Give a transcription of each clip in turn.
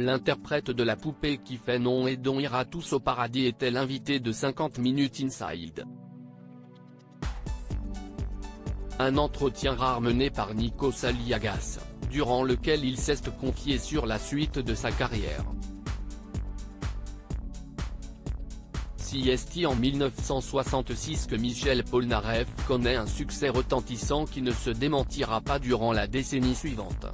L'interprète de la poupée qui fait non et dont ira tous au paradis était l'invité de 50 Minutes Inside. Un entretien rare mené par Nikos Aliagas, durant lequel il s'est confié sur la suite de sa carrière. Si est en 1966 que Michel Polnareff connaît un succès retentissant qui ne se démentira pas durant la décennie suivante.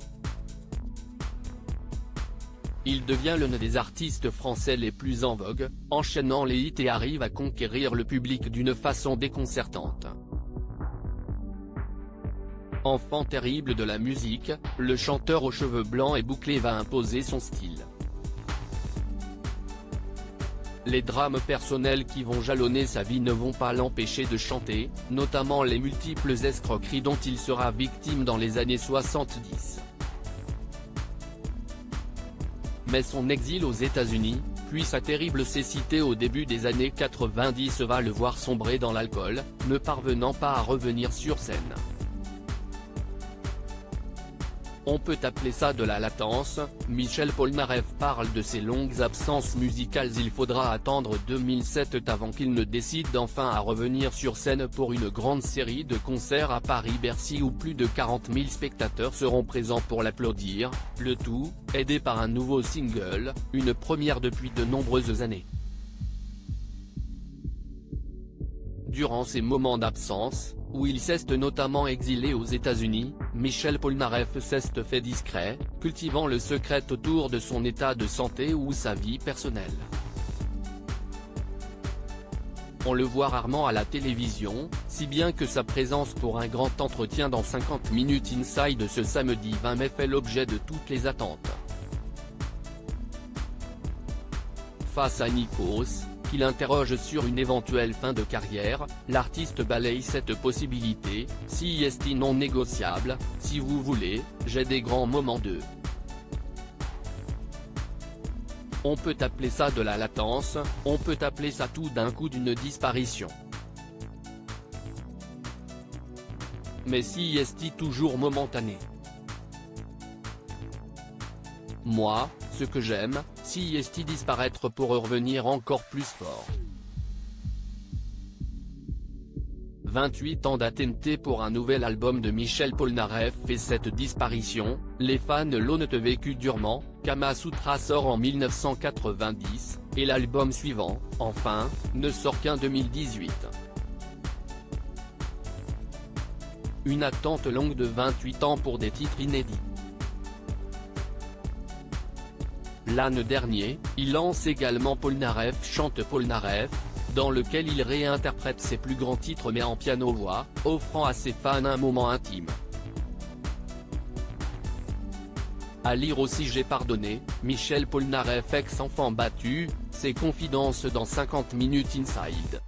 Il devient l'un des artistes français les plus en vogue, enchaînant les hits et arrive à conquérir le public d'une façon déconcertante. Enfant terrible de la musique, le chanteur aux cheveux blancs et bouclés va imposer son style. Les drames personnels qui vont jalonner sa vie ne vont pas l'empêcher de chanter, notamment les multiples escroqueries dont il sera victime dans les années 70. Mais son exil aux États-Unis, puis sa terrible cécité au début des années 90 va le voir sombrer dans l'alcool, ne parvenant pas à revenir sur scène. On peut appeler ça de la latence. Michel Polnareff parle de ses longues absences musicales. Il faudra attendre 2007 avant qu'il ne décide enfin à revenir sur scène pour une grande série de concerts à Paris-Bercy où plus de 40 000 spectateurs seront présents pour l'applaudir, le tout, aidé par un nouveau single, une première depuis de nombreuses années. Durant ces moments d'absence, où il s'est notamment exilé aux États-Unis, Michel Polnareff s'est fait discret, cultivant le secret autour de son état de santé ou sa vie personnelle. On le voit rarement à la télévision, si bien que sa présence pour un grand entretien dans 50 Minutes Inside ce samedi 20 mai fait l'objet de toutes les attentes. Face à Nikos, qui l'interroge sur une éventuelle fin de carrière, l'artiste balaye cette possibilité. Si est non négociable, si vous voulez, j'ai des grands moments de. On peut appeler ça de la latence, on peut appeler ça tout d'un coup d'une disparition. Mais si est toujours momentané. Moi, ce que j'aime, si est disparaître pour revenir encore plus fort. 28 ans d'attente pour un nouvel album de Michel Polnareff et cette disparition, les fans l'ont vécu durement. Kama Sutra sort en 1990, et l'album suivant, enfin, ne sort qu'en 2018. Une attente longue de 28 ans pour des titres inédits. L'an dernier, il lance également Polnareff chante Polnareff, dans lequel il réinterprète ses plus grands titres mais en piano-voix, offrant à ses fans un moment intime. À lire aussi J'ai pardonné, Michel Polnareff ex-enfant battu, ses confidences dans 50 Minutes Inside.